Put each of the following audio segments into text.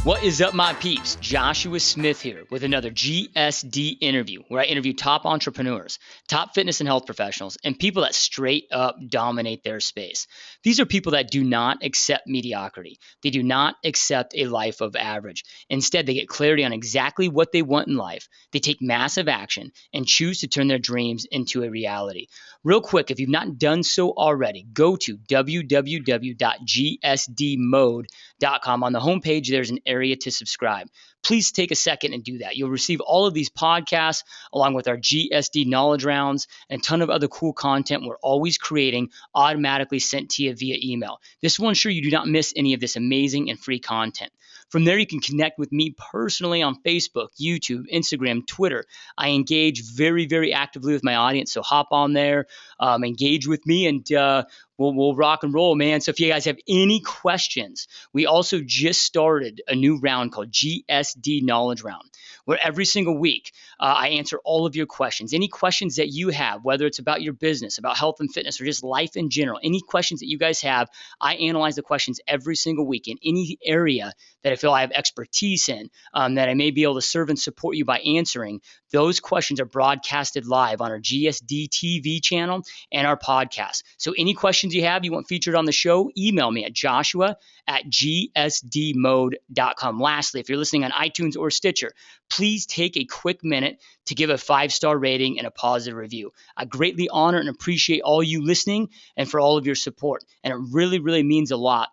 What is up, my peeps? Joshua Smith here with another GSD interview where I interview top entrepreneurs, top fitness and health professionals, and people that straight up dominate their space. These are people that do not accept mediocrity. They do not accept a life of average. Instead, they get clarity on exactly what they want in life. They take massive action and choose to turn their dreams into a reality. Real quick, if you've not done so already, go to www.gsdmode.com. On the homepage, there's an area to subscribe. Please take a second and do that. You'll receive all of these podcasts along with our Gsd Knowledge Rounds and a ton of other cool content we're always creating automatically sent to you via email. This will ensure you do not miss any of this amazing and free content. From there, you can connect with me personally on Facebook, YouTube, Instagram, Twitter. I engage very, very actively with my audience, so hop on there, engage with me, and we'll rock and roll, man. So if you guys have any questions, we also just started a new round called Gsd Knowledge Round, where every single week I answer all of your questions. Any questions that you have, whether it's about your business, about health and fitness, or just life in general, any questions that you guys have, I analyze the questions every single week in any area that I feel I have expertise in, that I may be able to serve and support you by answering. Those questions are broadcasted live on our GSD TV channel and our podcast. So any questions you have, you want featured on the show, email me at joshua@gsdmode.com. Lastly, if you're listening on iTunes or Stitcher, please take a quick minute to give a 5-star rating and a positive review. I greatly honor and appreciate all you listening and for all of your support. And it really, really means a lot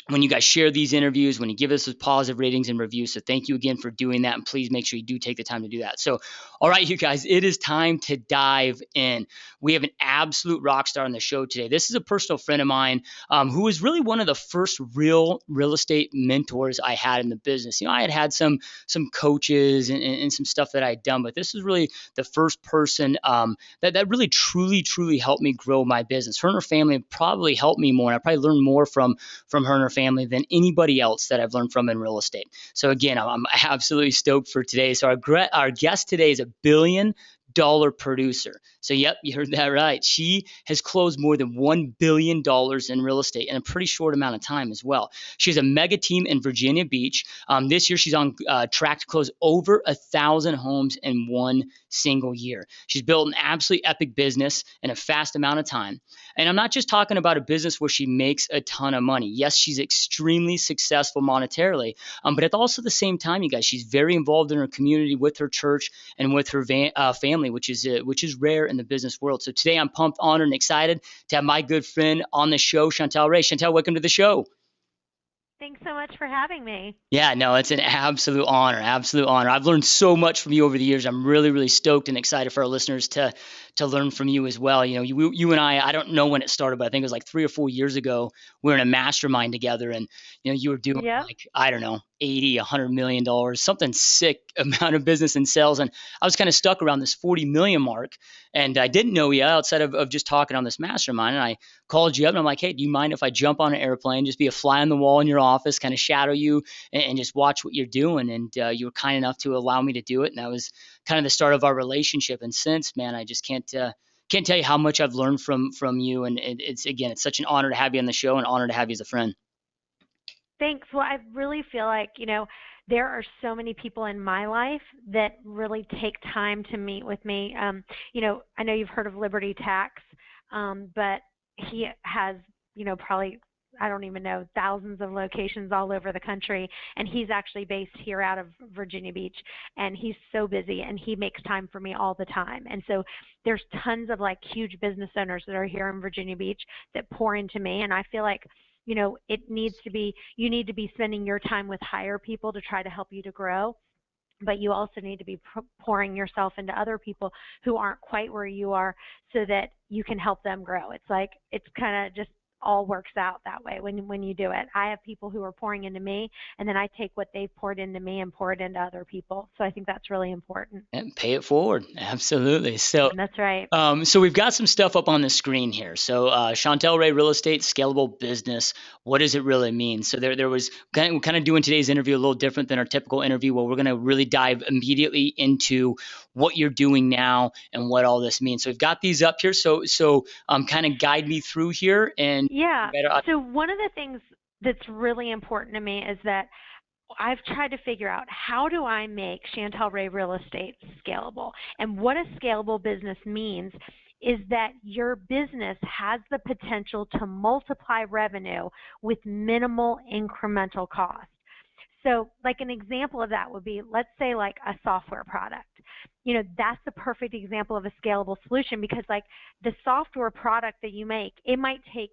when you guys share these interviews, when you give us those positive ratings and reviews. So thank you again for doing that. And please make sure you do take the time to do that. So, all right, you guys, it is time to dive in. We have an absolute rock star on the show today. This is a personal friend of mine who was really one of the first real estate mentors I had in the business. You know, I had some coaches and some stuff that I had done, but this is really the first person that really truly helped me grow my business. Her and her family probably helped me more. And I probably learned more from her and her family than anybody else that I've learned from in real estate. So again, I'm absolutely stoked for today. So our guest today is $1 billion producer. So yep, you heard that right. She has closed more than $1 billion in real estate in a pretty short amount of time as well. She has a mega team in Virginia Beach. This year, she's on track to close over 1,000 homes in one single year. She's built an absolutely epic business in a fast amount of time. And I'm not just talking about a business where she makes a ton of money. Yes, she's extremely successful monetarily, but at also the same time, you guys, she's very involved in her community with her church and with her family, which is rare in the business world. So today I'm pumped, honored, and excited to have my good friend on the show, Chantel Ray. Chantel, welcome to the show. Thanks so much for having me. Yeah, no, it's an absolute honor. I've learned so much from you over the years. I'm really stoked and excited for our listeners to learn from you as well. You know, you and I don't know when it started, but I think it was like 3 or 4 years ago. We were in a mastermind together, and you know, you were doing like, I don't know, $80-100 million, something sick amount of business and sales. And I was kind of stuck around this 40 million mark, and I didn't know you outside of just talking on this mastermind. And I called you up and I'm like, hey, do you mind if I jump on an airplane, just be a fly on the wall in your office, kind of shadow you and just watch what you're doing? And you were kind enough to allow me to do it. And that was kind of the start of our relationship. And since, man, I just can't tell you how much I've learned from you. And it's such an honor to have you on the show, and an honor to have you as a friend. Thanks. Well, I really feel like, you know, there are so many people in my life that really take time to meet with me. You know, I know you've heard of Liberty Tax, but he has, you know, probably, I don't even know, thousands of locations all over the country. And he's actually based here out of Virginia Beach. And he's so busy, and he makes time for me all the time. And so there's tons of like huge business owners that are here in Virginia Beach that pour into me. And I feel like, you know, you need to be spending your time with higher people to try to help you to grow. But you also need to be pouring yourself into other people who aren't quite where you are so that you can help them grow. It's like, it's kind of just all works out that way when you do it. I have people who are pouring into me, and then I take what they've poured into me and pour it into other people. So I think that's really important. And pay it forward. Absolutely. So that's right. So we've got some stuff up on the screen here. So Chantel Ray, real estate, scalable business. What does it really mean? So there was we're kind of doing today's interview a little different than our typical interview, where we're going to really dive immediately into what you're doing now and what all this means. So we've got these up here. So kind of guide me through here. And yeah. So one of the things that's really important to me is that I've tried to figure out, how do I make Chantel Ray Real Estate scalable? And what a scalable business means is that your business has the potential to multiply revenue with minimal incremental cost. So like an example of that would be, let's say like a software product. That's the perfect example of a scalable solution, because like the software product that you make, it might take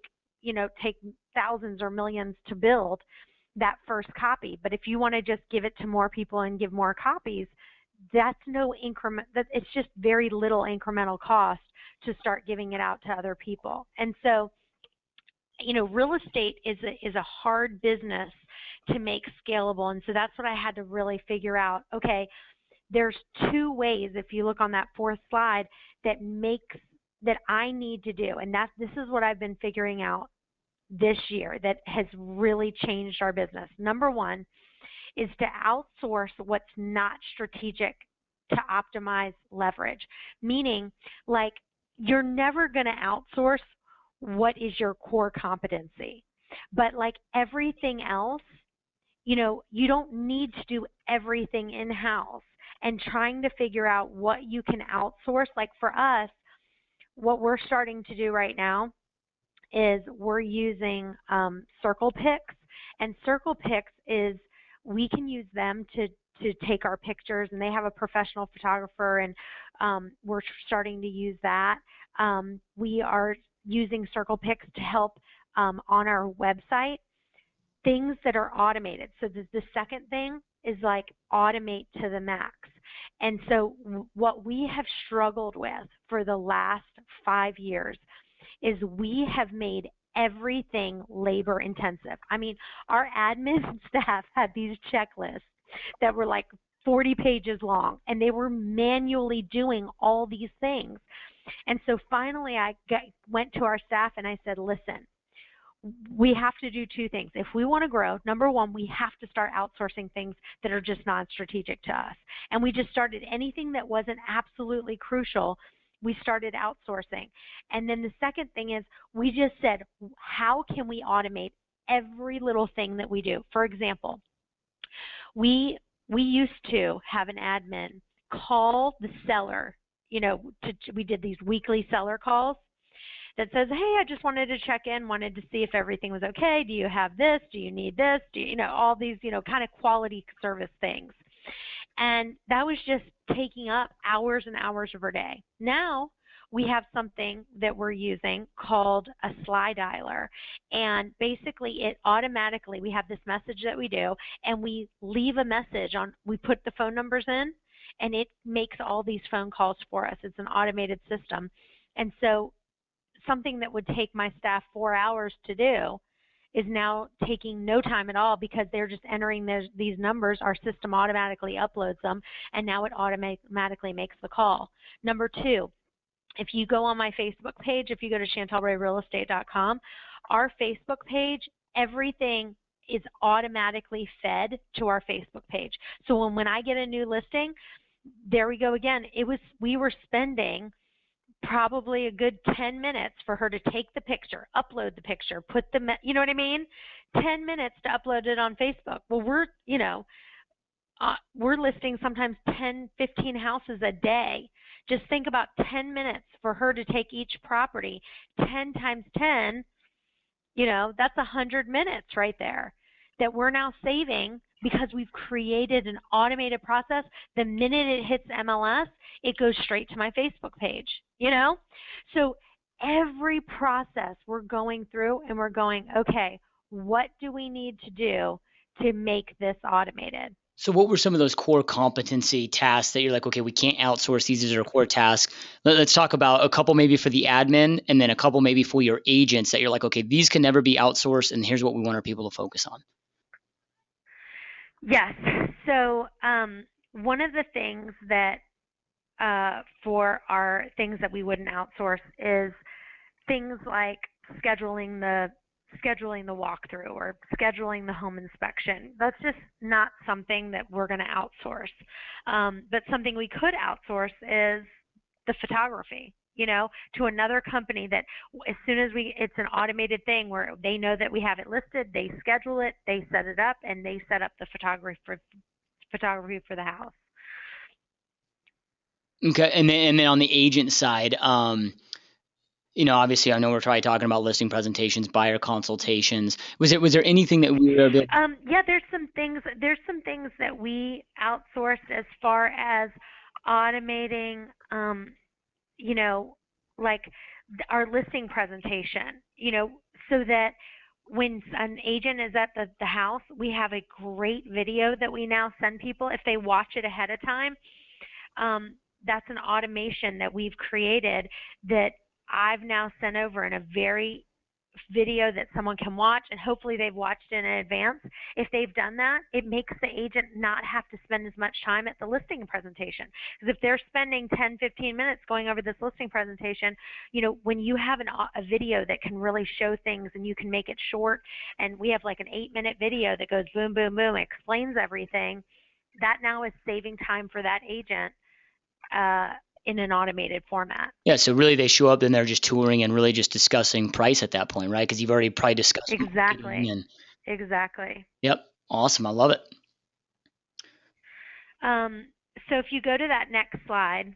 thousands or millions to build that first copy. But if you want to just give it to more people and give more copies, that's no increment. It's just very little incremental cost to start giving it out to other people. And so, real estate is a hard business to make scalable. And so that's what I had to really figure out. Okay, there's two ways, if you look on that fourth slide, that I need to do. And this is what I've been figuring out this year that has really changed our business. Number one is to outsource what's not strategic to optimize leverage. Meaning, like, you're never going to outsource what is your core competency. But like everything else, you don't need to do everything in-house, and trying to figure out what you can outsource. Like for us, what we're starting to do right now is we're using Circle Pics, and Circle Pics is, we can use them to take our pictures, and they have a professional photographer, and we're starting to use that. We are using Circle Pics to help on our website, things that are automated. So the second thing is like automate to the max. And so what we have struggled with for the last 5 years is we have made everything labor intensive. I mean, our admin staff had these checklists that were like 40 pages long, and they were manually doing all these things. And so finally I went to our staff and I said, listen, we have to do two things. If we want to grow, number one, we have to start outsourcing things that are just non-strategic to us. And we just started anything that wasn't absolutely crucial, we started outsourcing. And then the second thing is, we just said, how can we automate every little thing that we do? For example, we used to have an admin call the seller. We did these weekly seller calls that says, hey, I just wanted to check in, wanted to see if everything was okay. Do you have this? Do you need this? Do you, all these, kind of quality service things. And that was just taking up hours and hours of our day. Now we have something that we're using called a slide dialer. And basically it automatically, we have this message that we do, and we leave a message we put the phone numbers in, and it makes all these phone calls for us. It's an automated system. And so something that would take my staff 4 hours to do is now taking no time at all, because they're just entering these numbers. Our system automatically uploads them, and now it automatically makes the call. Number two, if you go on my Facebook page, if you go to chantelrayrealestate.com, our Facebook page, everything is automatically fed to our Facebook page. So when I get a new listing, there we go again. We were spending probably a good 10 minutes for her to take the picture, upload the picture, put you know what I mean? 10 minutes to upload it on Facebook. Well, we're listing sometimes 10, 15 houses a day. Just think about 10 minutes for her to take each property. 10 times 10, that's 100 minutes right there that we're now saving, because we've created an automated process. The minute it hits MLS, it goes straight to my Facebook page, So every process we're going through, and we're going, okay, what do we need to do to make this automated? So what were some of those core competency tasks that you're like, okay, we can't outsource these as our core tasks? Let's talk about a couple maybe for the admin, and then a couple maybe for your agents that you're like, okay, these can never be outsourced, and here's what we want our people to focus on. Yes. So one of the things that for our things that we wouldn't outsource is things like scheduling the walkthrough or scheduling the home inspection. That's just not something that we're going to outsource. But something we could outsource is the photography. to another company that as soon as it's an automated thing where they know that we have it listed, they schedule it, they set it up, and they set up the photography for the house. Okay, and then on the agent side, obviously I know we're probably talking about listing presentations, buyer consultations. Was there anything that we were able to... Yeah, there's some things that we outsourced as far as automating, like our listing presentation, so that when an agent is at the house, we have a great video that we now send people if they watch it ahead of time. That's an automation that we've created that I've now sent over in a very video that someone can watch, and hopefully they've watched in advance. If they've done that, it makes the agent not have to spend as much time at the listing presentation. Because if they're spending 10, 15 minutes going over this listing presentation, when you have a video that can really show things and you can make it short, and we have like an 8-minute video that goes boom, boom, boom, explains everything, that now is saving time for that agent in an automated format. Yeah, so really they show up and they're just touring and really just discussing price at that point, right? Because you've already probably discussed Exactly. And, exactly. Yep, awesome. I love it. So if you go to that next slide,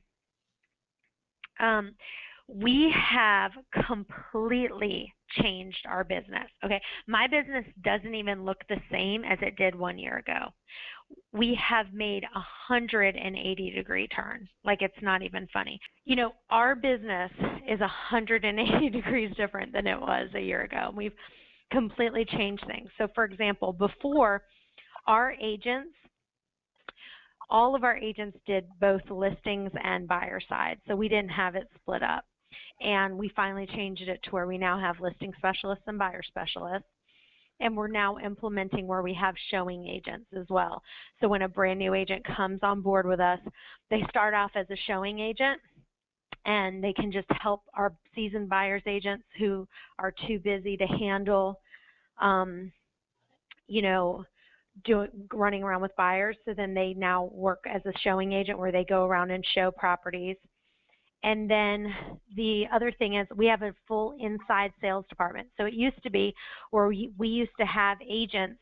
we have completely changed our business. Okay, my business doesn't even look the same as it did 1 year ago. We have made a 180-degree turn. Like, it's not even funny. Our business is 180 degrees different than it was a year ago. We've completely changed things. So, for example, before, all of our agents did both listings and buyer side, so we didn't have it split up. And we finally changed it to where we now have listing specialists and buyer specialists. And we're now implementing where we have showing agents as well. So when a brand new agent comes on board with us, they start off as a showing agent, and they can just help our seasoned buyers agents who are too busy to handle, running around with buyers. So then they now work as a showing agent where they go around and show properties. And then the other thing is we have a full inside sales department. So it used to be where we used to have agents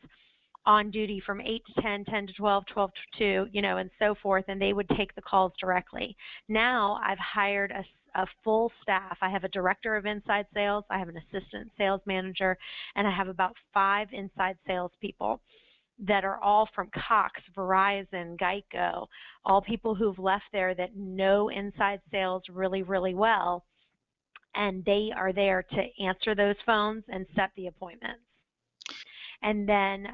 on duty from 8 to 10, 10 to 12, 12 to 2, and so forth, and they would take the calls directly. Now I've hired a full staff. I have a director of inside sales, I have an assistant sales manager, and I have about 5 inside sales people that are all from Cox, Verizon, Geico, all people who've left there that know inside sales really, really well, and they are there to answer those phones and set the appointments. And then,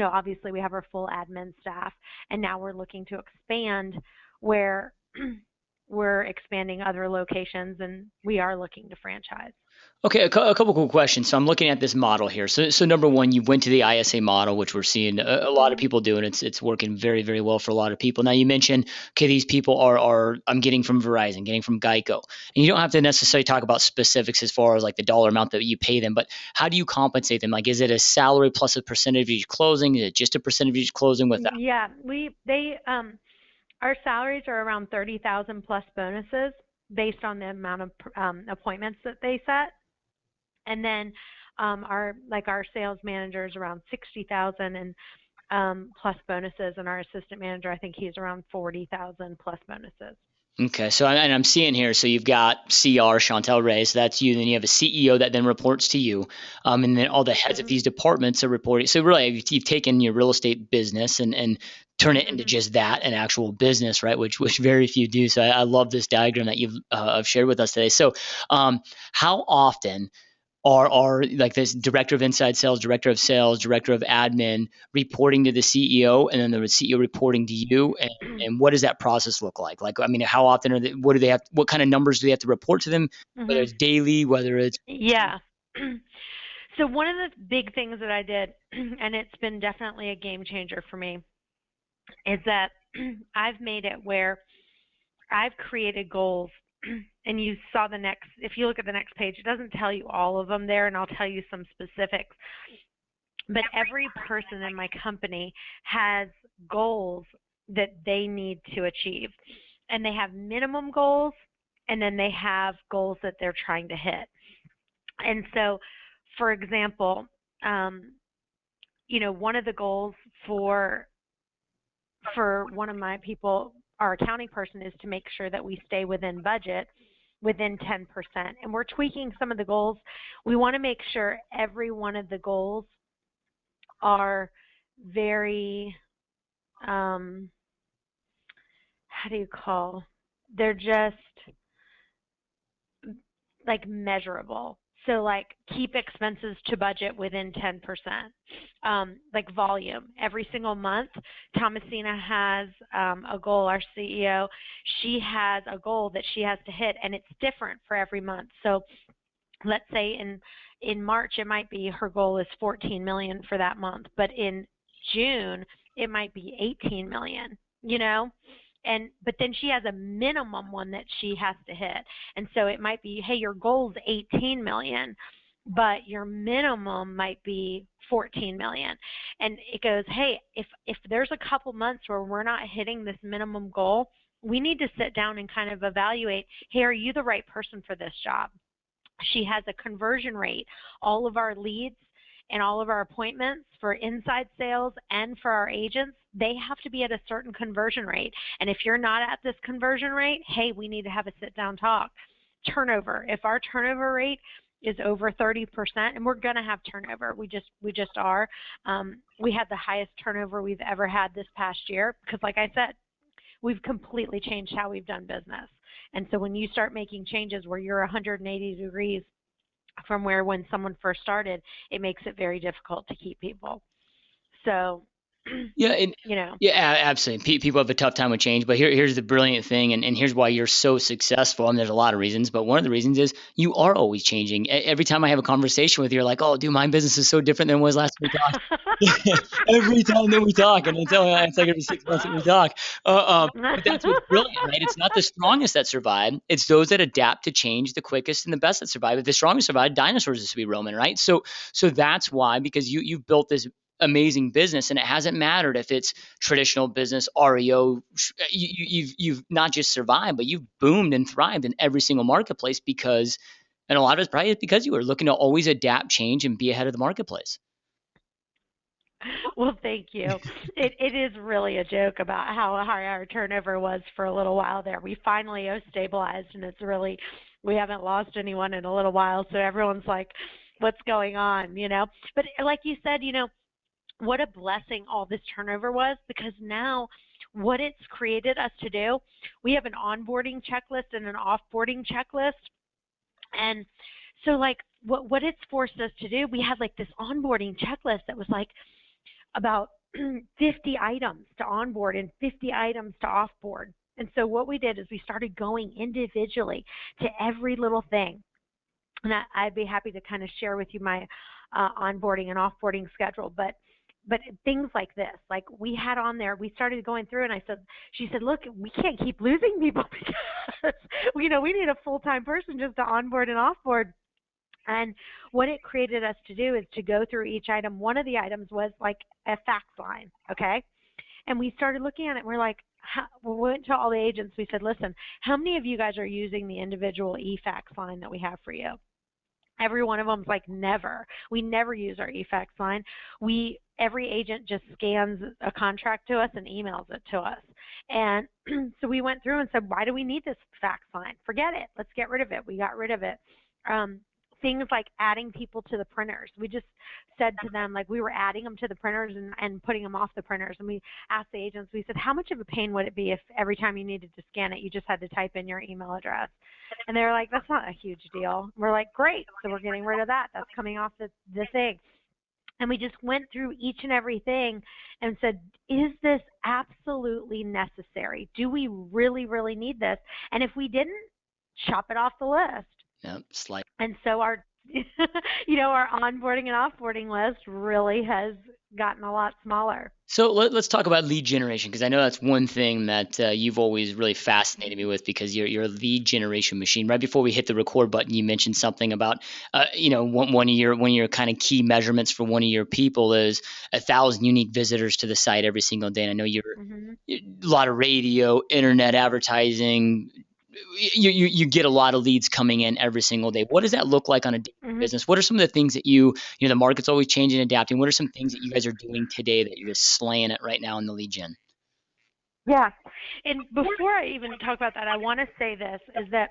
obviously we have our full admin staff, and now we're looking to expand where we're expanding other locations, and we are looking to franchise. Okay, a couple cool questions. So I'm looking at this model here. So number one, you went to the ISA model, which we're seeing a lot of people do, and it's working very, very well for a lot of people. Now you mentioned, okay, these people are I'm getting from Verizon, getting from Geico, and you don't have to necessarily talk about specifics as far as like the dollar amount that you pay them, but how do you compensate them? Like, is it a salary plus a percentage of each closing? Is it just a percentage of each closing with that? Yeah, our salaries are around $30,000 plus bonuses based on the amount of appointments that they set. And then our sales manager is around $60,000 and plus bonuses, and our assistant manager, I think he's around $40,000 plus bonuses. Okay, so I'm seeing here, so you've got CR, Chantel Ray, so that's you, then you have a CEO that then reports to you, and then all the heads of these departments are reporting. So really, you've taken your real estate business and turn it into just that, an actual business, right, which very few do. So I love this diagram that you've shared with us today. So how often are like this director of inside sales, director of sales, director of admin reporting to the CEO, and then the CEO reporting to you, and what does that process look like? Like, I mean, how often are they, what do they have, what kind of numbers do they have to report to them, whether it's daily, whether it's... Yeah. So one of the big things that I did, and it's been definitely a game changer for me, is that I've made it where I've created goals. And you saw if you look at the next page, it doesn't tell you all of them there, and I'll tell you some specifics. But every person in my company has goals that they need to achieve. And they have minimum goals and then they have goals that they're trying to hit. And so, for example, one of the goals for one of my people, our accounting person, is to make sure that we stay within budget, within 10%. And we're tweaking some of the goals. We want to make sure every one of the goals are very, they're just like measurable. So like keep expenses to budget within 10%. Like volume. Every single month, Thomasina has a goal, our CEO. She has a goal that she has to hit, and it's different for every month. So let's say in March, it might be her goal is 14 million for that month, but in June, it might be 18 million, but then she has a minimum one that she has to hit. And so it might be, hey, your goal is 18 million, but your minimum might be 14 million. And it goes, hey, if there's a couple months where we're not hitting this minimum goal, we need to sit down and kind of evaluate, hey, are you the right person for this job? She has a conversion rate. All of our leads and all of our appointments for inside sales and for our agents, they have to be at a certain conversion rate. And if you're not at this conversion rate, hey, we need to have a sit-down talk. Turnover. If our turnover rate is over 30%, and we're going to have turnover, we just are. We had the highest turnover we've ever had this past year because, like I said, we've completely changed how we've done business. And so when you start making changes where you're 180 degrees from when someone first started, it makes it very difficult to keep people. So, yeah, absolutely. People have a tough time with change, but here's the brilliant thing, and here's why you're so successful. I mean, there's a lot of reasons, but one of the reasons is you are always changing. Every time I have a conversation with you, you're like, "Oh, dude, my business is so different than it was last time we talked." Every time that we talk, and it's like every 6 months that we talk. But that's what's brilliant, right? It's not the strongest that survive; it's those that adapt to change the quickest and the best that survive. If the strongest survive, dinosaurs used to be roaming, right? So that's why, because you've built this amazing business, and it hasn't mattered if it's traditional business, REO. You've not just survived, but you've boomed and thrived in every single marketplace because, and a lot of it's probably because you were looking to always adapt, change, and be ahead of the marketplace. Well, thank you. It is really a joke about how high our turnover was for a little while there. We finally stabilized, and we haven't lost anyone in a little while, so everyone's like, what's going on, But like you said, what a blessing all this turnover was, because now what it's created us to do, we have an onboarding checklist and an offboarding checklist. And so like what it's forced us to do, we had like this onboarding checklist that was like about 50 items to onboard and 50 items to offboard. And so what we did is we started going individually to every little thing. And I'd be happy to kind of share with you my onboarding and offboarding schedule. But things like this, like we had on there, we started going through, and she said, look, we can't keep losing people because, we need a full-time person just to onboard and offboard. And what it created us to do is to go through each item. One of the items was like a fax line, okay? And we started looking at it, and we're like, we went to all the agents. We said, listen, how many of you guys are using the individual e-fax line that we have for you? Every one of them's like, never. We never use our e-fax line. Every agent just scans a contract to us and emails it to us. And so we went through and said, why do we need this fax line? Forget it. Let's get rid of it. We got rid of it. Things like adding people to the printers. We just said to them, like, we were adding them to the printers and putting them off the printers. And we asked the agents, we said, how much of a pain would it be if every time you needed to scan it, you just had to type in your email address? And they were like, that's not a huge deal. We're like, great. So we're getting rid of that. That's coming off the thing. And we just went through each and every thing and said, is this absolutely necessary? Do we really, really need this? And if we didn't, chop it off the list. Yep, slight. And so our our onboarding and offboarding list really has gotten a lot smaller. So let's talk about lead generation, because I know that's one thing that you've always really fascinated me with, because you're a lead generation machine. Right before we hit the record button, you mentioned something about one of your kind of key measurements for one of your people is 1,000 unique visitors to the site every single day. And I know you're a lot of radio, internet advertising, you get a lot of leads coming in every single day. What does that look like on a daily Mm-hmm. business? What are some of the things that the market's always changing and adapting. What are some things that you guys are doing today that you're just slaying it right now in the lead gen? Yeah. And before I even talk about that, I want to say this is that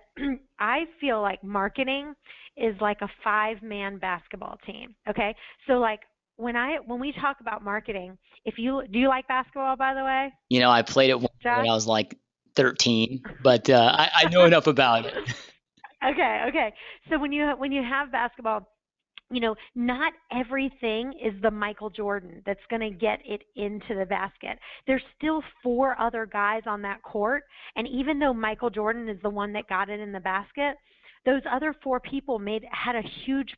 I feel like marketing is like a 5-man basketball team. Okay? So like when we talk about marketing, do you like basketball, by the way, I played it when Josh? I was like 13, but I know enough about it. Okay. So when you have basketball, not everything is the Michael Jordan that's going to get it into the basket. There's still 4 other guys on that court, and even though Michael Jordan is the one that got it in the basket, those other 4 people had a huge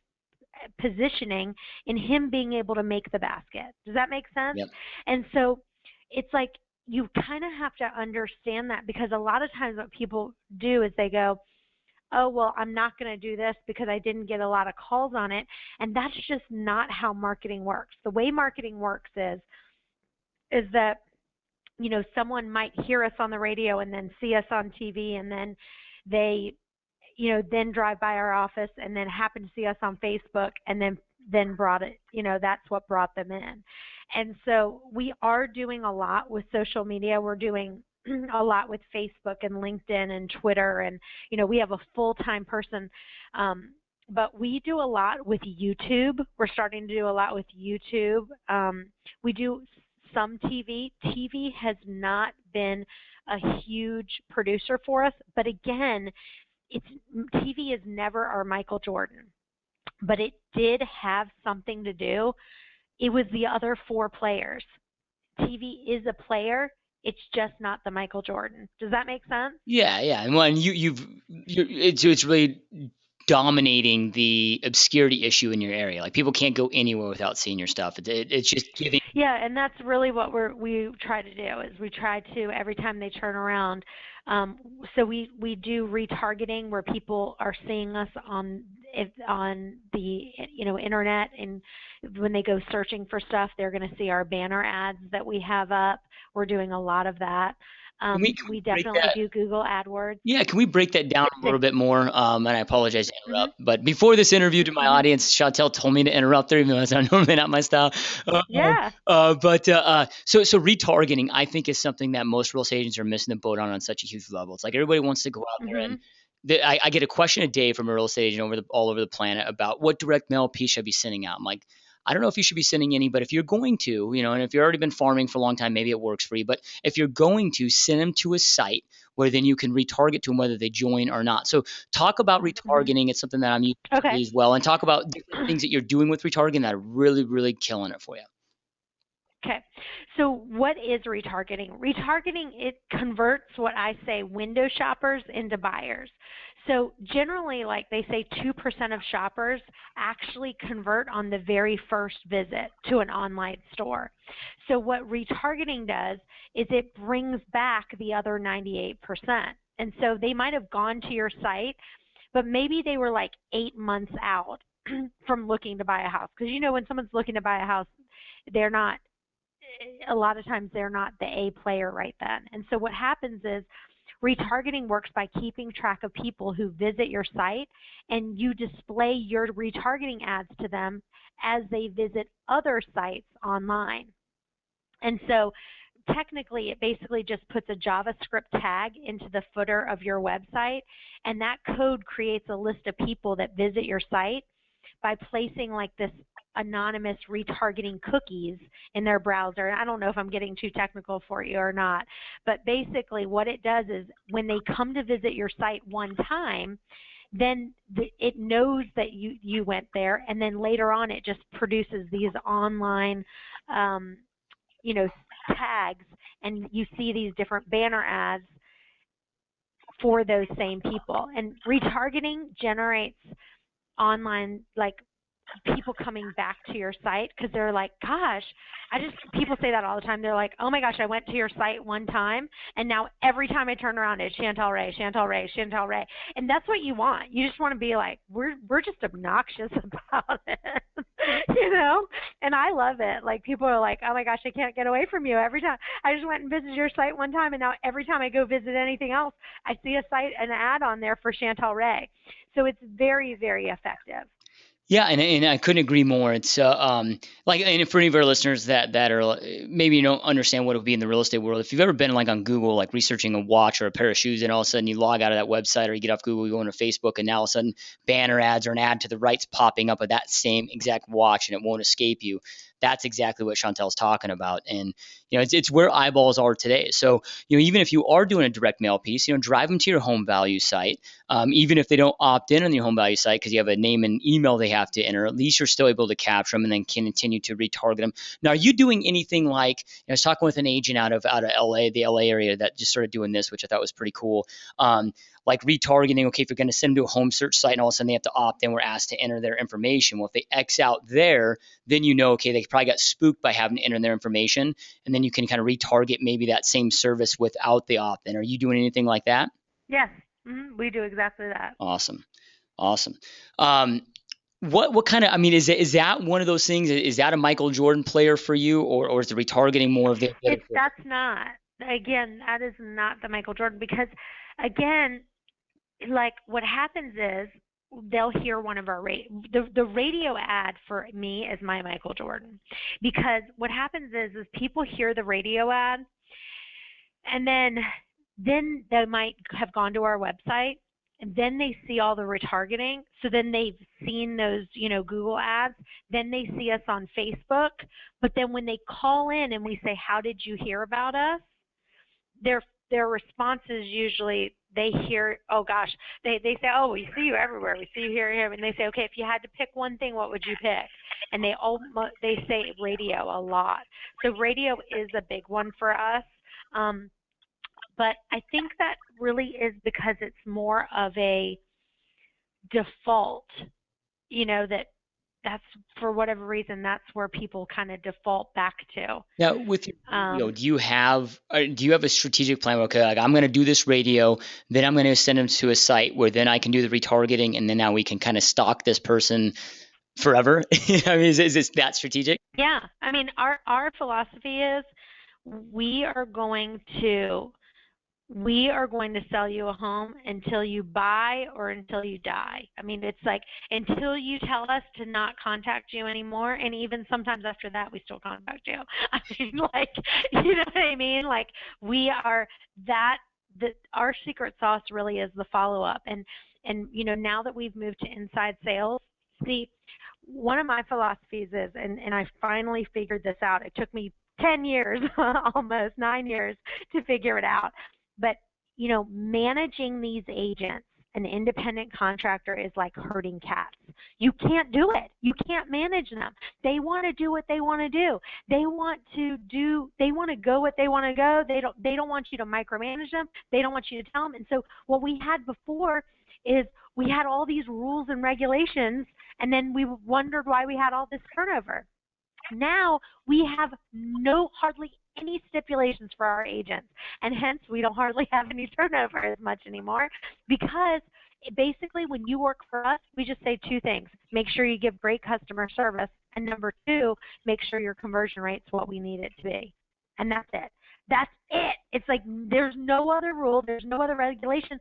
positioning in him being able to make the basket. Does that make sense? Yep. And so it's like you kind of have to understand that, because a lot of times what people do is they go, oh, well, I'm not going to do this because I didn't get a lot of calls on it. And that's just not how marketing works. The way marketing works is that, someone might hear us on the radio and then see us on TV, and then they, then drive by our office and then happen to see us on Facebook, and then brought it, that's what brought them in. And so we are doing a lot with social media. We're doing a lot with Facebook and LinkedIn and Twitter, and we have a full-time person, but we do a lot with YouTube. We're starting to do a lot with YouTube. We do some TV. TV has not been a huge producer for us, but again, TV is never our Michael Jordan, but it did have something to do. It was the other 4 players. TV is a player. It's just not the Michael Jordan. Does that make sense? Yeah. And when it's really dominating the obscurity issue in your area. Like people can't go anywhere without seeing your stuff. It's just giving. Yeah, and that's really what we try to do. Is we try to, every time they turn around. So we do retargeting, where people are seeing us on the internet, and when they go searching for stuff, they're going to see our banner ads that we have up. We're doing a lot of that. We definitely do Google AdWords. Yeah, can we break that down a little bit more? And I apologize to interrupt, but before this interview to my audience, Chantel told me to interrupt there, even though that's normally not my style. Yeah. So retargeting, I think, is something that most real estate agents are missing the boat on such a huge level. It's like everybody wants to go out there, and I get a question a day from a real estate agent all over the planet about what direct mail piece should I be sending out. I'm like, I don't know if you should be sending any, but if you're going to, and if you've already been farming for a long time, maybe it works for you. But if you're going to, send them to a site where then you can retarget to them whether they join or not. So talk about retargeting. It's something that I'm using as well. And talk about different things that you're doing with retargeting that are really, really killing it for you. Okay. So what is retargeting? Retargeting, it converts what I say window shoppers into buyers. So generally, like they say, 2% of shoppers actually convert on the very first visit to an online store. So what retargeting does is it brings back the other 98%. And so they might have gone to your site, but maybe they were like 8 months out from looking to buy a house. Because when someone's looking to buy a house, a lot of times they're not the A player right then. And so what happens is retargeting works by keeping track of people who visit your site, and you display your retargeting ads to them as they visit other sites online. And so technically it basically just puts a JavaScript tag into the footer of your website, and that code creates a list of people that visit your site by placing like this anonymous retargeting cookies in their browser. I don't know if I'm getting too technical for you or not, but basically what it does is when they come to visit your site one time, then it knows that you went there, and then later on it just produces these online tags, and you see these different banner ads for those same people. And retargeting generates online, like, people coming back to your site because they're like, gosh, people say that all the time. They're like, oh my gosh, I went to your site one time, and now every time I turn around, it's Chantel Ray, Chantel Ray, Chantel Ray. And that's what you want. You just want to be like, we're just obnoxious about it. And I love it. Like, people are like, oh my gosh, I can't get away from you every time. I just went and visited your site one time, and now every time I go visit anything else, I see an ad on there for Chantel Ray. So it's very, very effective. Yeah, and I couldn't agree more. It's like, and for any of our listeners that are maybe you don't understand what it would be in the real estate world, if you've ever been like on Google, like researching a watch or a pair of shoes, and all of a sudden you log out of that website or you get off Google, you go into Facebook, and now all of a sudden banner ads or an ad to the right's popping up of that same exact watch, and it won't escape you. That's exactly what Chantel's talking about, and it's where eyeballs are today. So even if you are doing a direct mail piece, drive them to your home value site. Even if they don't opt in on your home value site because you have a name and email they have to enter, at least you're still able to capture them and then continue to retarget them. Now, are you doing anything like, I was talking with an agent out of LA, the LA area, that just started doing this, which I thought was pretty cool. Like retargeting, okay, if you're going to send them to a home search site and all of a sudden they have to opt in, we're asked to enter their information. Well, if they X out there, then okay, they probably got spooked by having to enter their information, and then you can kind of retarget maybe that same service without the opt in. Are you doing anything like that? Yes, we do exactly that. Awesome. What kind of, is that one of those things? Is that a Michael Jordan player for you, or is the retargeting more of the? That's not. Again, that is not the Michael Jordan, because again, like, what happens is they'll hear one of our the radio ad for me is my Michael Jordan, because what happens is people hear the radio ad, and then they might have gone to our website, and then they see all the retargeting. So then they've seen those, Google ads. Then they see us on Facebook. But then when they call in and we say, how did you hear about us? Their response is usually, they hear, oh gosh, they say, oh, we see you everywhere. We see you here. And they say, okay, if you had to pick one thing, what would you pick? And they say radio a lot. So radio is a big one for us. But I think that really is because it's more of a default, that's, for whatever reason, that's where people kind of default back to. Now, with your radio, do you have a strategic plan? Okay, like, I'm going to do this radio, then I'm going to send them to a site where then I can do the retargeting, and then now we can kind of stalk this person forever. Is this that strategic? Yeah, our philosophy is we are going to sell you a home until you buy or until you die. It's like, until you tell us to not contact you anymore, and even sometimes after that, we still contact you. Like, you know what I mean? Like, we are our secret sauce really is the follow-up. And now that we've moved to inside sales, see, one of my philosophies is, and I finally figured this out. It took me 10 years, almost 9 years, to figure it out. But, managing these agents, an independent contractor, is like herding cats. You can't do it. You can't manage them. They want to do what they want to do. They want to go what they want to go. They don't want you to micromanage them. They don't want you to tell them. And so what we had before is we had all these rules and regulations, and then we wondered why we had all this turnover. Now we have hardly any stipulations for our agents, and hence we don't hardly have any turnover as much anymore, because basically when you work for us, we just say two things: make sure you give great customer service, and number two, make sure your conversion rate's what we need it to be. And that's it. That's it. It's like there's no other rule, there's no other regulation.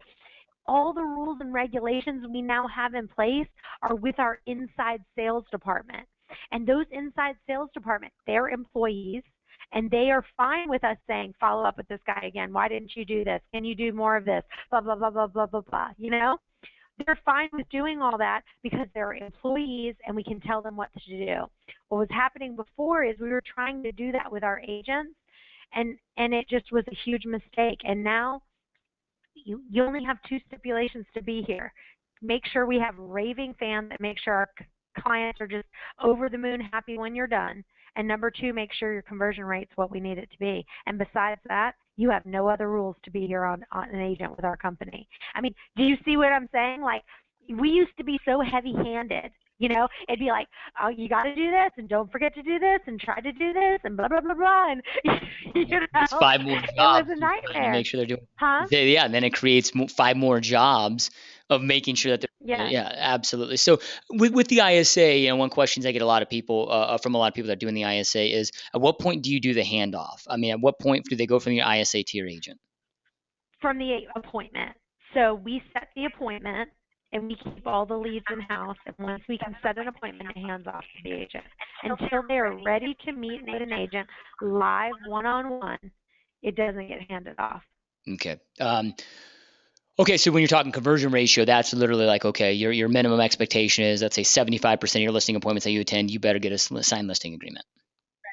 All the rules and regulations we now have in place are with our inside sales department. And those inside sales department, they're employees, and they are fine with us saying, follow up with this guy again. Why didn't you do this? Can you do more of this? Blah, blah, blah, blah, blah, blah, blah. They're fine with doing all that because they're employees and we can tell them what to do. What was happening before is we were trying to do that with our agents, and it just was a huge mistake. And now you only have two stipulations to be here. Make sure we have raving fans that make sure our clients are just over the moon happy when you're done. And number two, make sure your conversion rate's what we need it to be. And besides that, you have no other rules to be here on an agent with our company. Do you see what I'm saying? Like, we used to be so heavy-handed. It'd be like, oh, you got to do this, and don't forget to do this, and try to do this, and blah, blah, blah, blah. And, It's 5 more jobs. It was a nightmare. Make sure they're doing. Huh? Yeah, and then it creates 5 more jobs of making sure that they're, Yeah. yeah, absolutely. So with the ISA, one questions I get a lot of people from a lot of people that are doing the ISA is, at what point do you do the handoff? I mean, at what point do they go from your ISA to your agent? From the appointment. So we set the appointment and we keep all the leads in house. And once we can set an appointment, it hands off to the agent. Until they are ready to meet with an agent live one-on-one, it doesn't get handed off. Okay. Okay, so when you're talking conversion ratio, that's literally like, okay, your minimum expectation is, let's say 75% of your listing appointments that you attend, you better get a signed listing agreement.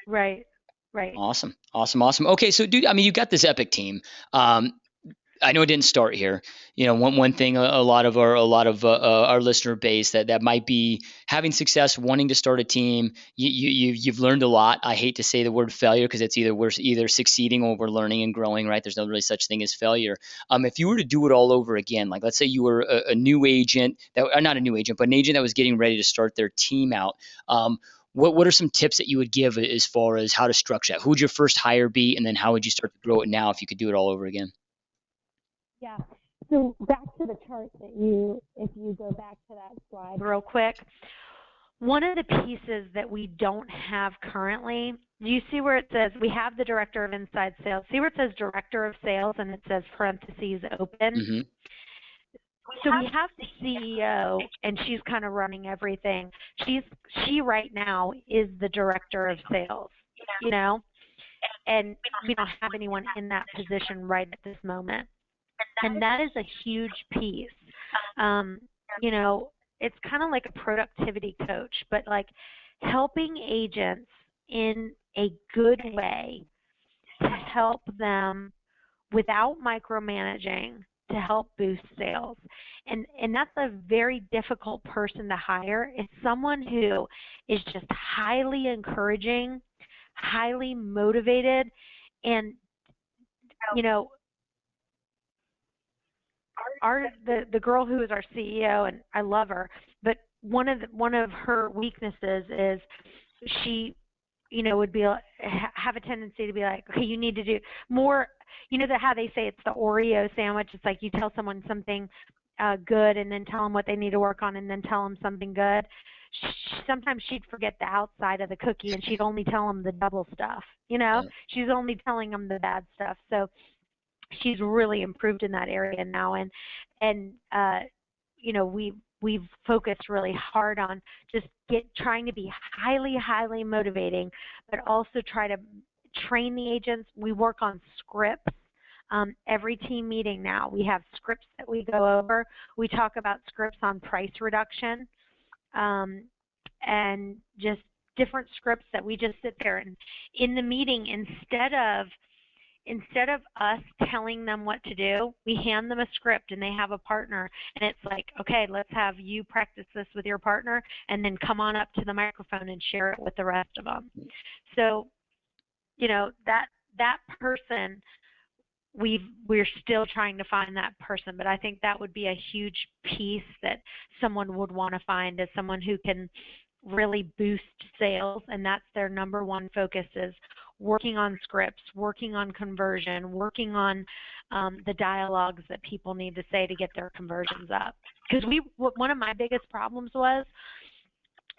Right. Awesome. Okay, so dude, I mean, you got this epic team. I know it didn't start here. One thing a lot of our listener base that might be having success, wanting to start a team. You've learned a lot. I hate to say the word failure because it's we're either succeeding or we're learning and growing. Right? There's no really such thing as failure. If you were to do it all over again, like let's say you were a new agent not a new agent, but an agent that was getting ready to start their team out. What are some tips that you would give as far as how to structure that? Who would your first hire be, and then how would you start to grow it now if you could do it all over again? Yeah. So back to the chart if you go back to that slide real quick. One of the pieces that we don't have currently, do you see where it says, we have the Director of Inside Sales. See where it says Director of Sales and it says parentheses open? Mm-hmm. So we have the CEO, and she's kind of running everything. She right now is the Director of Sales, and we don't have anyone in that position right at this moment. And that is a huge piece. It's kind of like a productivity coach, but like helping agents in a good way to help them without micromanaging to help boost sales. And that's a very difficult person to hire. It's someone who is just highly encouraging, highly motivated, and the girl who is our CEO, and I love her, but one of her weaknesses is she would be have a tendency to be like, okay, you need to do more. How they say it's the Oreo sandwich. It's like you tell someone something good and then tell them what they need to work on and then tell them something good. Sometimes she'd forget the outside of the cookie and she'd only tell them the double stuff. She's only telling them the bad stuff. So she's really improved in that area now, and we've focused really hard on just trying to be highly motivating, but also try to train the agents. We work on scripts. Every team meeting now, we have scripts that we go over. We talk about scripts on price reduction, and just different scripts that we just sit there and in the meeting, instead of us telling them what to do, we hand them a script and they have a partner, and it's like, okay, let's have you practice this with your partner and then come on up to the microphone and share it with the rest of them. So, that person, we're still trying to find that person, but I think that would be a huge piece that someone would want to find, is someone who can really boost sales, and that's their number one focus, is working on scripts, working on conversion, working on the dialogues that people need to say to get their conversions up. Because one of my biggest problems was,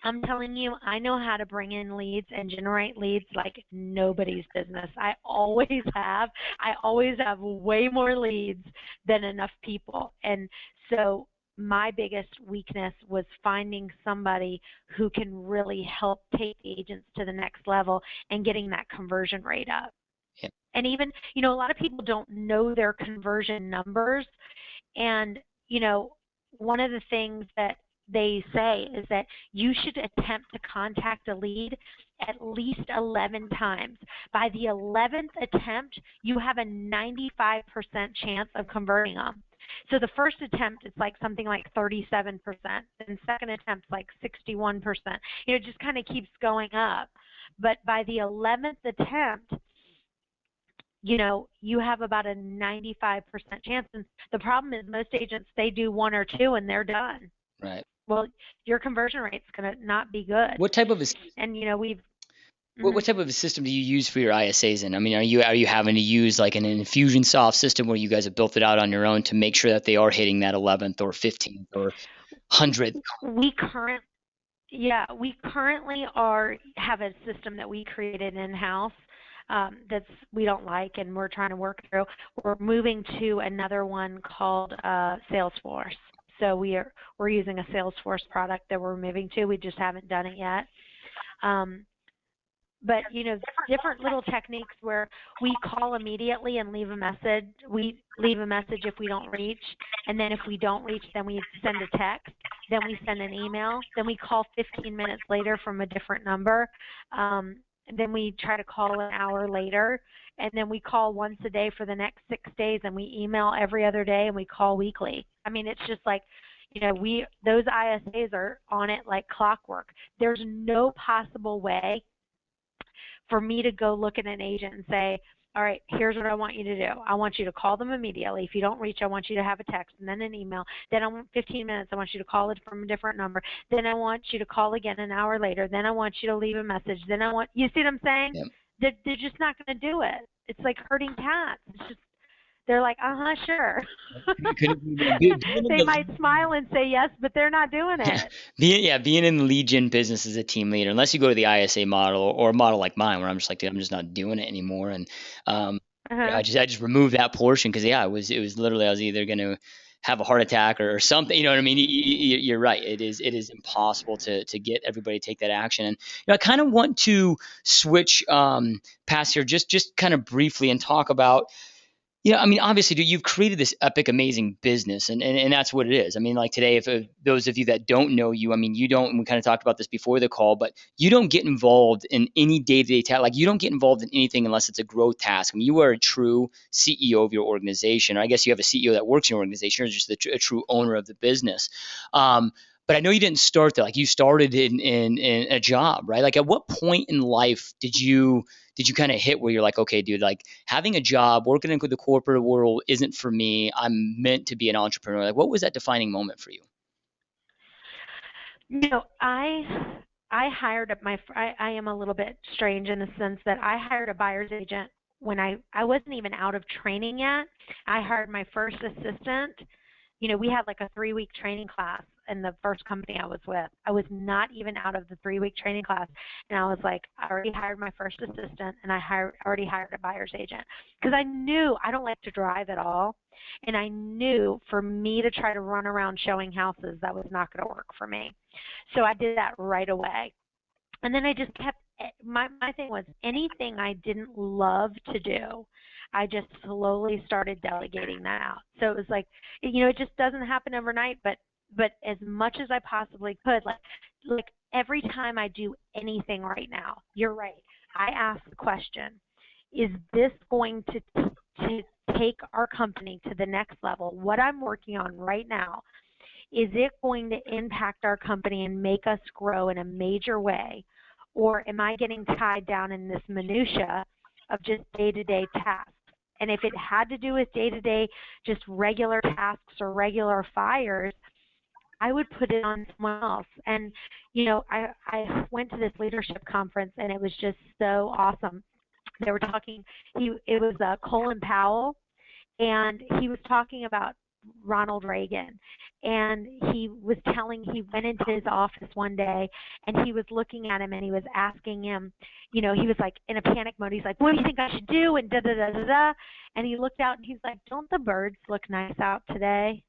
I'm telling you, I know how to bring in leads and generate leads like nobody's business. I always have. I always have way more leads than enough people. And so my biggest weakness was finding somebody who can really help take the agents to the next level and getting that conversion rate up. Yeah. And even, a lot of people don't know their conversion numbers. And, one of the things that they say is that you should attempt to contact a lead at least 11 times. By the 11th attempt, you have a 95% chance of converting them. So the first attempt is like something like 37%, and second attempt like 61%. It just kind of keeps going up. But by the 11th attempt, you have about a 95% chance. And the problem is most agents, they do one or two and they're done. Right. Well, your conversion rate's going to not be good. What type of and What type of a system do you use for your ISAs? And I mean, are you having to use like an Infusionsoft system where you guys have built it out on your own to make sure that they are hitting that 11th or 15th or 100th? We currently have a system that we created in-house we don't like, and we're trying to work through. We're moving to another one called Salesforce. So we're using a Salesforce product that we're moving to. We just haven't done it yet. But different little techniques where we call immediately and leave a message. We leave a message if we don't reach, and then if we don't reach, then we send a text, then we send an email, then we call 15 minutes later from a different number, then we try to call an hour later, and then we call once a day for the next 6 days, and we email every other day, and we call weekly. I mean, it's just like, those ISAs are on it like clockwork. There's no possible way for me to go look at an agent and say, all right, here's what I want you to do. I want you to call them immediately. If you don't reach, I want you to have a text and then an email. Then I want 15 minutes. I want you to call it from a different number. Then I want you to call again an hour later. Then I want you to leave a message. Then you see what I'm saying? Yep. They're just not going to do it. It's like herding cats. It's just, they're like, sure. They might smile and say yes, but they're not doing it. Being in the lead gen business as a team leader, unless you go to the ISA model or a model like mine, where I'm just like, dude, I'm just not doing it anymore. And I just removed that portion because it was literally, I was either going to have a heart attack or something. You know what I mean? You're right. It is impossible to get everybody to take that action. And I kind of want to switch past here just kind of briefly and talk about. I mean, obviously, dude, you've created this epic, amazing business, and that's what it is. I mean, like today, if those of you that don't know you, I mean, you don't, and we kind of talked about this before the call, but you don't get involved in any day-to-day task. Like, you don't get involved in anything unless it's a growth task. I mean, you are a true CEO of your organization, or I guess you have a CEO that works in your organization, or just a true owner of the business. But I know you didn't start there. Like, you started in a job, right? Like, at what point in life did you kind of hit where you're like, okay, dude, like having a job, working in the corporate world isn't for me. I'm meant to be an entrepreneur. Like, what was that defining moment for you? I hired I am a little bit strange in the sense that I hired a buyer's agent when I wasn't even out of training yet. I hired my first assistant. We had like a 3-week training class in the first company I was with. I was not even out of the 3-week training class, and I was like, I already hired my first assistant, and I already hired a buyer's agent because I knew I don't like to drive at all, and I knew for me to try to run around showing houses, that was not going to work for me. So I did that right away, and then I just kept. My thing was anything I didn't love to do, I just slowly started delegating that out. So it was like, it just doesn't happen overnight, but as much as I possibly could, like every time I do anything right now, you're right, I ask the question, is this going to take our company to the next level? What I'm working on right now, is it going to impact our company and make us grow in a major way? Or am I getting tied down in this minutia of just day-to-day tasks? And if it had to do with day-to-day, just regular tasks or regular fires, I would put it on someone else. And, I went to this leadership conference, and it was just so awesome. They were talking, it was Colin Powell, and he was talking about Ronald Reagan. And he went into his office one day, and he was looking at him, and he was asking him, he was like in a panic mode. He's like, what do you think I should do? And da-da-da-da-da. And he looked out, and he's like, don't the birds look nice out today?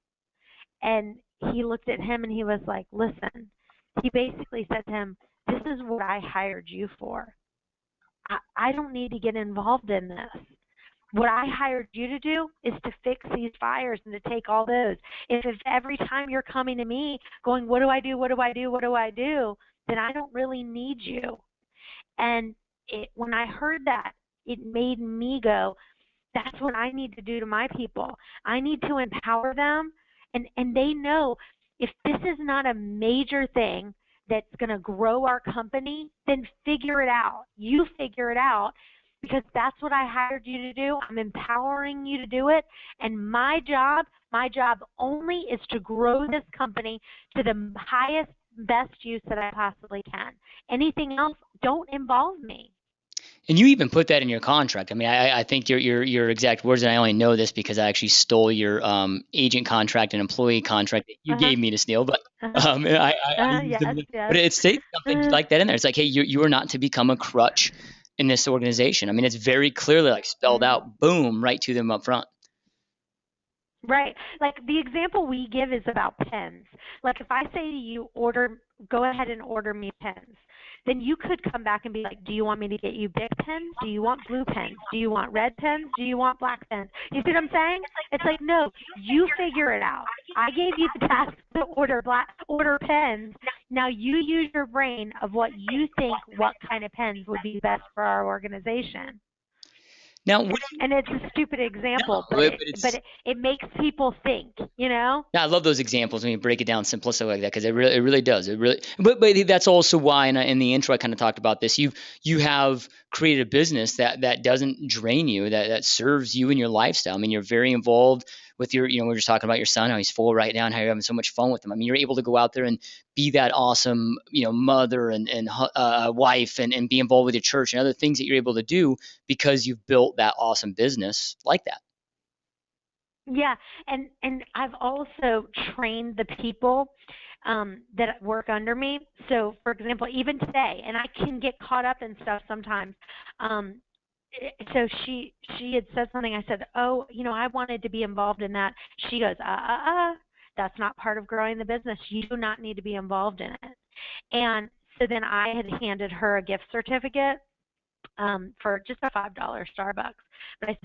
And he looked at him, and he was like, listen. He basically said to him, this is what I hired you for. I don't need to get involved in this. What I hired you to do is to fix these fires and to take all those. If every time you're coming to me going, what do I do, what do I do, what do I do, then I don't really need you. And when I heard that, it made me go, that's what I need to do to my people. I need to empower them, and they know if this is not a major thing that's going to grow our company, then figure it out. You figure it out. Because that's what I hired you to do. I'm empowering you to do it. And my job only is to grow this company to the highest, best use that I possibly can. Anything else, don't involve me. And you even put that in your contract. I mean, I think your exact words, and I only know this because I actually stole your agent contract and employee contract that you Uh-huh. gave me to steal, but Uh-huh. I used them. Yes, But yes. it states something like that in there. It's like, hey, you are not to become a crutch in this organization. I mean, it's very clearly like spelled Mhm. out, boom, right to them up front. Right. Like the example we give is about pens. Like if I say to you, go ahead and order me pens, then you could come back and be like, do you want me to get you big pens? Do you want blue pens? Do you want red pens? Do you want black pens? You see what I'm saying? It's like, no, you figure it out. I gave you the task to order pens. Now you use your brain of what you think what kind of pens would be best for our organization. Now, And it's a stupid example, no, but it's it makes people think, you know? yeah, I love those examples when you break it down simplistic like that because it really does. It really, but that's also why in the intro I kind of talked about this. You have created a business that doesn't drain you, that serves you and your lifestyle. I mean, you're very involved with your, we're just talking about your son, how he's 4 right now, and how you're having so much fun with him. I mean, you're able to go out there and be that awesome, mother and wife and be involved with your church and other things that you're able to do because you've built that awesome business like that. Yeah, and I've also trained the people that work under me. So, for example, even today, and I can get caught up in stuff sometimes. Um, so she had said something. I said, "Oh, I wanted to be involved in that." She goes, that's not part of growing the business. You do not need to be involved in it." And so then I had handed her a gift certificate for just a $5 Starbucks. But I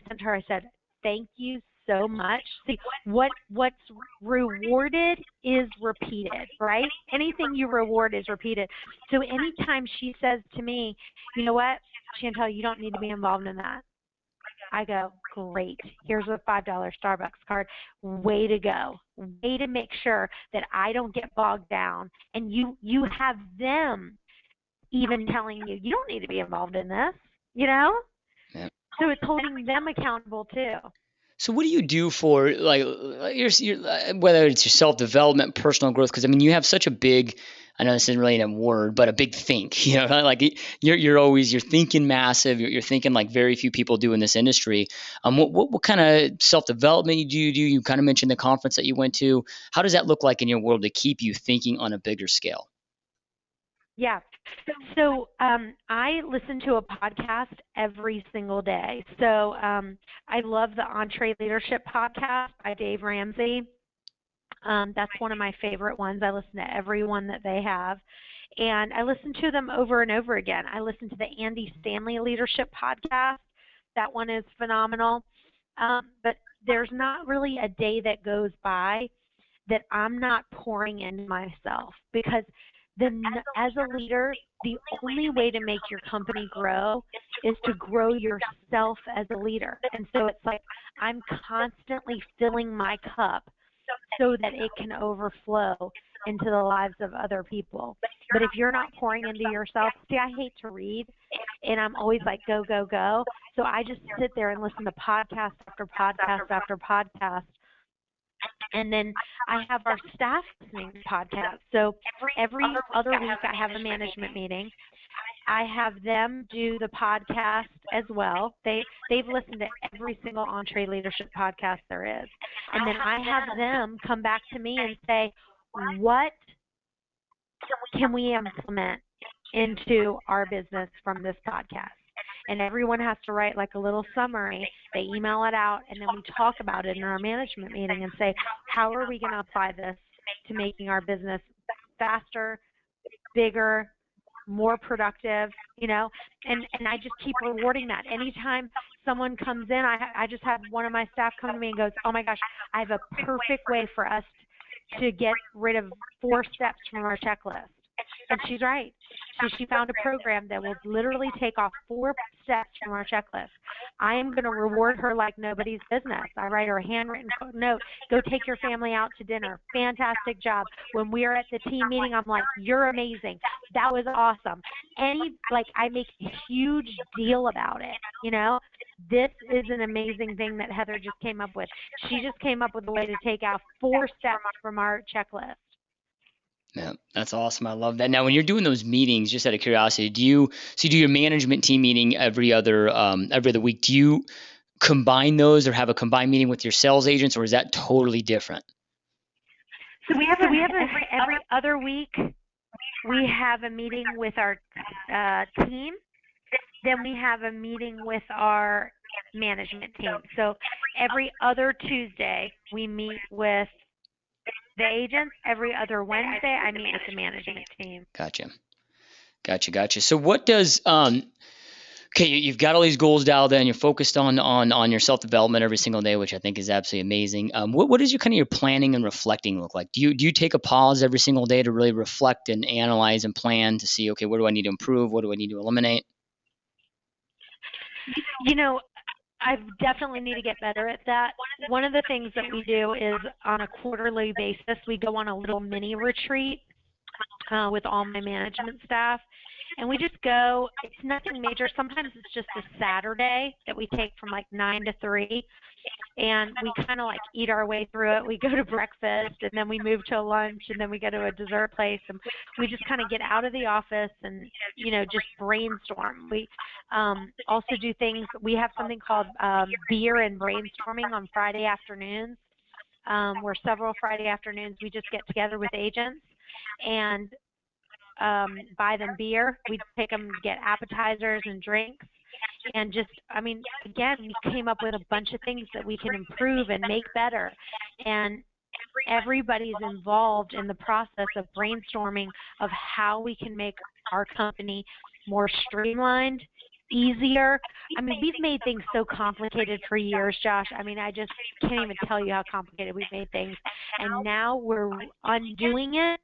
sent her, I said, thank you so much. See, what's rewarded is repeated, right? Anything you reward is repeated. So anytime she says to me, you know what, Chantel, you don't need to be involved in that. I go, great. Here's a $5 Starbucks card. Way to go. Way to make sure that I don't get bogged down. And you have them even telling you, you don't need to be involved in this, you know? Yeah. So it's holding them accountable too. So what do you do for like whether it's your self development, personal growth? Because I mean, you have such a big, I know this isn't really a word, but a big think. Like you're thinking massive. You're thinking like very few people do in this industry. What kind of self development do you do? You kind of mentioned the conference that you went to. How does that look like in your world to keep you thinking on a bigger scale? Yeah. So I listen to a podcast every single day. So I love the Entree Leadership podcast by Dave Ramsey. That's one of my favorite ones. I listen to every one that they have. And I listen to them over and over again. I listen to the Andy Stanley Leadership podcast. That one is phenomenal. But there's not really a day that goes by that I'm not pouring into myself, because then as a leader, the only way to make your company grow is to grow yourself as a leader. And so it's like I'm constantly filling my cup so that it can overflow into the lives of other people. But if you're not pouring into yourself, see, I hate to read, and I'm always like, go, go, go. So I just sit there and listen to podcast after podcast after podcast. And then I have our staff listening to podcasts. So every other week I have a management meeting. I have them do the podcast as well. They've listened to every single Entree Leadership podcast there is. And then I have them come back to me and say, what can we implement into our business from this podcast? And everyone has to write like a little summary. They email it out, and then we talk about it in our management meeting and say, how are we going to apply this to making our business faster, bigger, more productive, and I just keep rewarding that. Anytime someone comes in, I just had one of my staff come to me and goes, oh my gosh, I have a perfect way for us to get rid of 4 steps from our checklist. And she's right. She found a program that will literally take off 4 steps from our checklist. I am going to reward her like nobody's business. I write her a handwritten note. Go take your family out to dinner. Fantastic job. When we are at the team meeting, I'm like, you're amazing. That was awesome. I make a huge deal about it, This is an amazing thing that Heather just came up with. She just came up with a way to take out 4 steps from our checklist. Yeah, that's awesome. I love that. Now, when you're doing those meetings, just out of curiosity, do you do your management team meeting every other week? Do you combine those or have a combined meeting with your sales agents, or is that totally different? So every other week we have a meeting with our team. Then we have a meeting with our management team. So every other Tuesday we meet with the agents. Every other Wednesday I meet with the management team. Gotcha. So what does okay, you've got all these goals dialed in. You're focused on your self development every single day, which I think is absolutely amazing. What is your kind of your planning and reflecting look like? Do you take a pause every single day to really reflect and analyze and plan to see, okay, what do I need to improve? What do I need to eliminate? You know, I definitely need to get better at that. One of the things that we do is on a quarterly basis, we go on a little mini retreat with all my management staff. And we just go, it's nothing major. Sometimes it's just a Saturday that we take from like 9 to 3. And we kind of like eat our way through it. We go to breakfast, and then we move to a lunch, and then we go to a dessert place, and we just kind of get out of the office and just brainstorm. We also do things. We have something called beer and brainstorming on Friday afternoons, where several Friday afternoons we just get together with agents and buy them beer. We take them to get appetizers and drinks. And just, again, we came up with a bunch of things that we can improve and make better. And everybody's involved in the process of brainstorming of how we can make our company more streamlined, easier. We've made things so complicated for years, Josh. I just can't even tell you how complicated we've made things. And now we're undoing it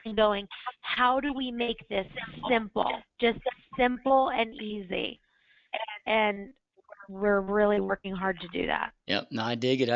and going, how do we make this simple, just simple and easy? And we're really working hard to do that. Yep. No, I dig it.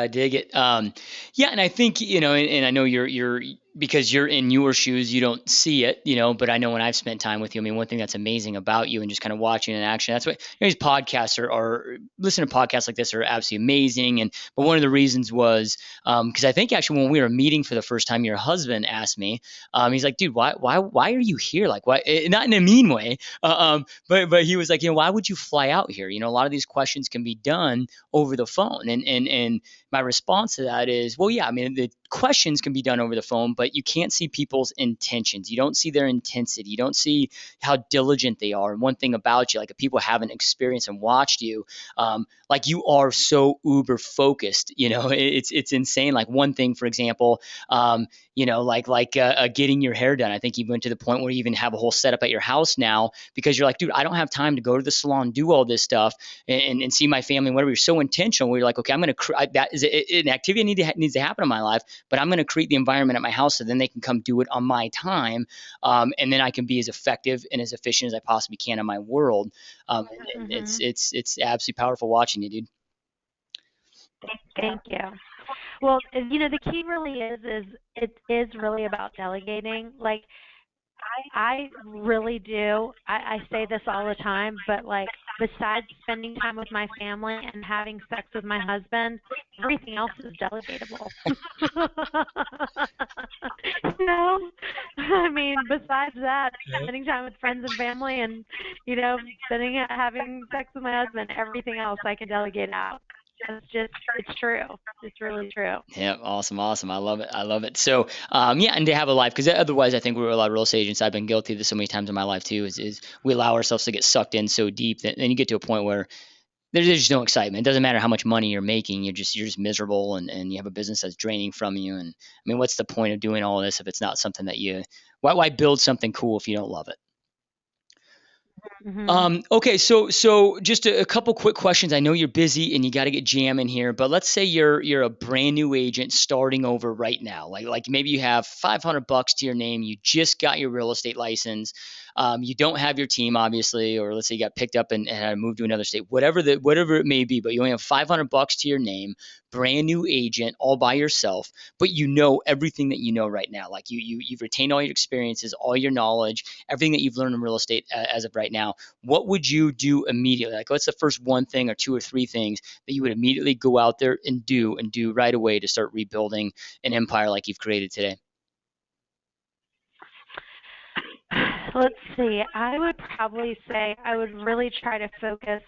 Yeah, and I think, and I know you're because you're in your shoes, you don't see it, but I know when I've spent time with you, one thing that's amazing about you and just kind of watching in action, that's what these podcasts are listening to podcasts like this are absolutely amazing. But one of the reasons was, because I think actually when we were meeting for the first time, your husband asked me, he's like, dude, why are you here? Like, why, not in a mean way. But he was like, why would you fly out here? A lot of these questions can be done over the phone. And my response to that is, well, yeah, the questions can be done over the phone, but you can't see people's intentions. You don't see their intensity. You don't see how diligent they are. And one thing about you, like if people haven't experienced and watched you, like you are so uber focused, it's insane. Like one thing, for example, getting your hair done. I think you went to the point where you even have a whole setup at your house now because you're like, dude, I don't have time to go to the salon, do all this stuff and see my family, whatever. You're so intentional where you're like, okay, I'm going to, that is an activity needs to happen in my life, but I'm going to create the environment at my house so then they can come do it on my time. And then I can be as effective and as efficient as I possibly can in my world. It's absolutely powerful watching you, dude. Thank you. Well, the key really is it is really about delegating. Like, I really do. I say this all the time, but like besides spending time with my family and having sex with my husband, everything else is delegatable. Besides that, spending time with friends and family and, having sex with my husband, everything else I can delegate out. It's true. It's really true. Yeah, awesome. I love it. So, and to have a life, because otherwise, I think we're a lot of real estate agents. I've been guilty of this so many times in my life too. Is we allow ourselves to get sucked in so deep that then you get to a point where there's just no excitement. It doesn't matter how much money you're making. You're just miserable, and you have a business that's draining from you. And what's the point of doing all of this if it's not something that why build something cool if you don't love it? Mm-hmm. Okay, so just a couple quick questions. I know you're busy and you got to get jamming here, but let's say you're a brand new agent starting over right now. Like maybe you have $500 to your name. You just got your real estate license. You don't have your team, obviously, or let's say you got picked up and had to move to another state. Whatever it may be, but you only have $500 to your name. Brand new agent, all by yourself, but you know everything that you know right now. Like you've retained all your experiences, all your knowledge, everything that you've learned in real estate as of right now. What would you do immediately? Like, what's the first one thing or two or three things that you would immediately go out there and do right away to start rebuilding an empire like you've created today? Let's see. I would probably say I would really try to focus,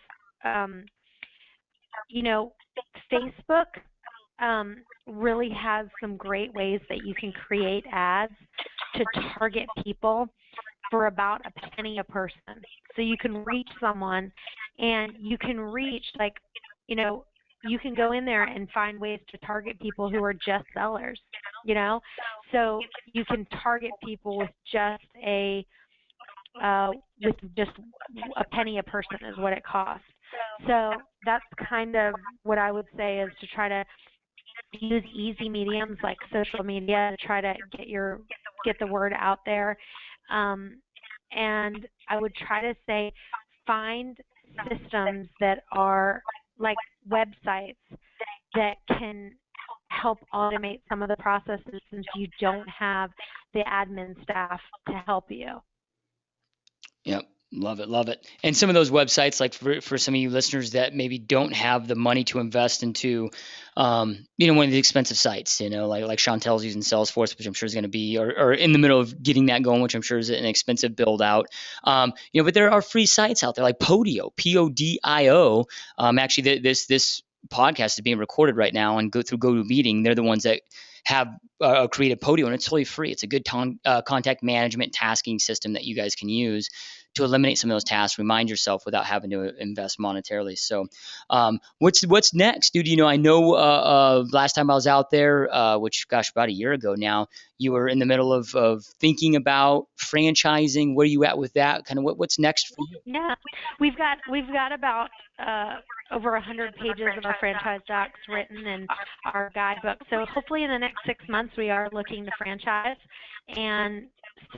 you know, Facebook really has some great ways that you can create ads to target people for about a penny a person. So you can reach someone and you can reach, like, you know, you can go in there and find ways to target people who are just sellers, you know? So you can target people with just with just a penny a person is what it costs. So that's kind of what I would say, is to try to use easy mediums like social media to try to get the word out there. And I would try to say find systems that are like websites that can help automate some of the processes, since you don't have the admin staff to help you. Yep. Love it. Love it. And some of those websites, like for some of you listeners that maybe don't have the money to invest into, one of the expensive sites, like Chantel's using Salesforce, which I'm sure is going to be, or in the middle of getting that going, which I'm sure is an expensive build out. But there are free sites out there like Podio, Podio. Actually, this podcast is being recorded right now and go through GoToMeeting. They're the ones that have created Podio, and it's totally free. It's a good contact management tasking system that you guys can use to eliminate some of those tasks, remind yourself without having to invest monetarily. So what's next, dude? I know last time I was out there, which, gosh, about a year ago now, you were in the middle of thinking about franchising. Where are you at with that? Kind of what's next for you? Yeah, we've got about over 100 pages of our franchise docs written in our guidebook. So hopefully in the next 6 months we are looking to franchise, and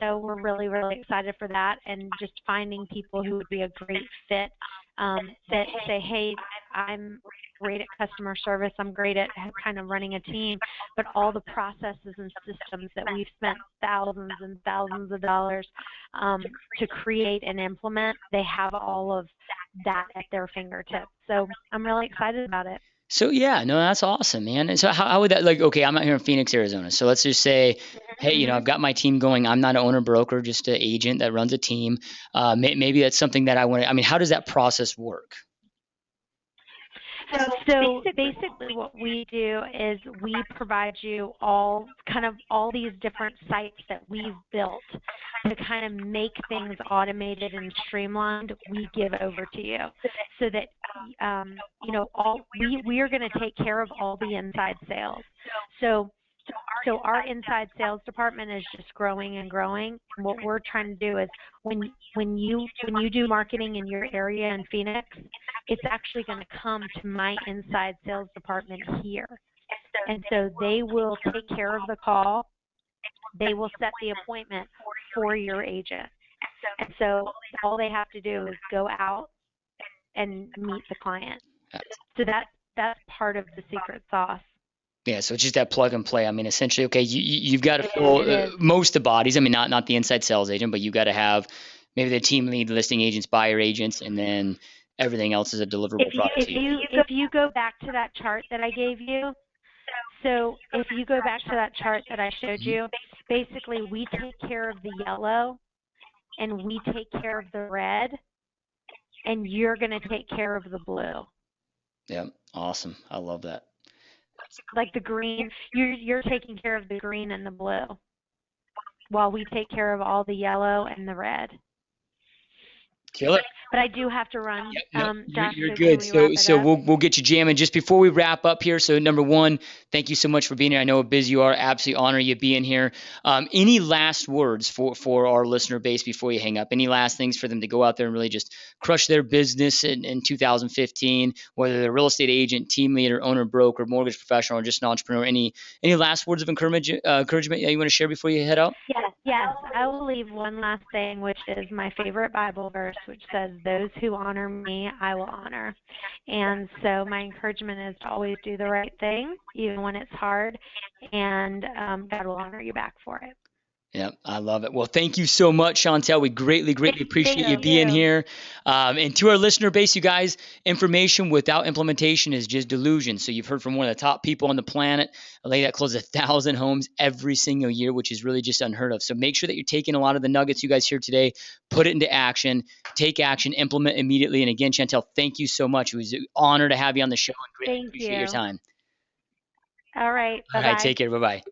so we're really, really excited for that, and just finding people who would be a great fit, that say, hey, I'm great at customer service, I'm great at kind of running a team, but all the processes and systems that we've spent thousands and thousands of dollars to create and implement, they have all of that at their fingertips. So I'm really excited about it. So yeah, no, that's awesome, man. And so how would that, like, okay, I'm out here in Phoenix, Arizona. So let's just say, hey, I've got my team going. I'm not an owner broker, just an agent that runs a team. Maybe that's something that I want to, how does that process work? So basically what we do is we provide you all these different sites that we've built to kind of make things automated and streamlined. We give over to you so that we are going to take care of all the inside sales. So our inside sales department is just growing and growing. And what we're trying to do is when you do marketing in your area in Phoenix, it's actually going to come to my inside sales department here. And so they will take care of the call. They will set the appointment for your agent. And so all they have to do is go out and meet the client. So that's part of the secret sauce. Yeah, so it's just that plug and play. Essentially, okay, you've got to fill most of the bodies. Not the inside sales agent, but you got to have maybe the team lead, listing agents, buyer agents, and then everything else is a deliverable product to you. If you go back to that chart that I gave you, so if you go back to that chart that I showed you, basically we take care of the yellow and we take care of the red, and you're going to take care of the blue. Yeah, awesome. I love that. Like the green, you're taking care of the green and the blue, while we take care of all the yellow and the red. Killer. But I do have to run. Josh, you're good. So we'll get you jamming just before we wrap up here. So number one, thank you so much for being here. I know how busy you are. Absolutely honor you being here. Any last words for our listener base before you hang up? Any last things for them to go out there and really just crush their business in 2015, whether they're a real estate agent, team leader, owner, broker, mortgage professional, or just an entrepreneur? Any last words of encouragement you want to share before you head out? Yes. I will leave one last thing, which is my favorite Bible verse, which says, "Those who honor me, I will honor." And so my encouragement is to always do the right thing, even when it's hard, and God will honor you back for it. Yeah, I love it. Well, thank you so much, Chantel. We greatly appreciate you Thank being you. here. And to our listener base, you guys, information without implementation is just delusion. So you've heard from one of the top people on the planet, a lady that closes 1,000 homes every single year, which is really just unheard of. So make sure that you're taking a lot of the nuggets you guys hear today, put it into action, take action, implement immediately. And again, Chantel, thank you so much. It was an honor to have you on the show and greatly Thank appreciate your you. time. All right. All right, Bye-bye. take care. Bye-bye.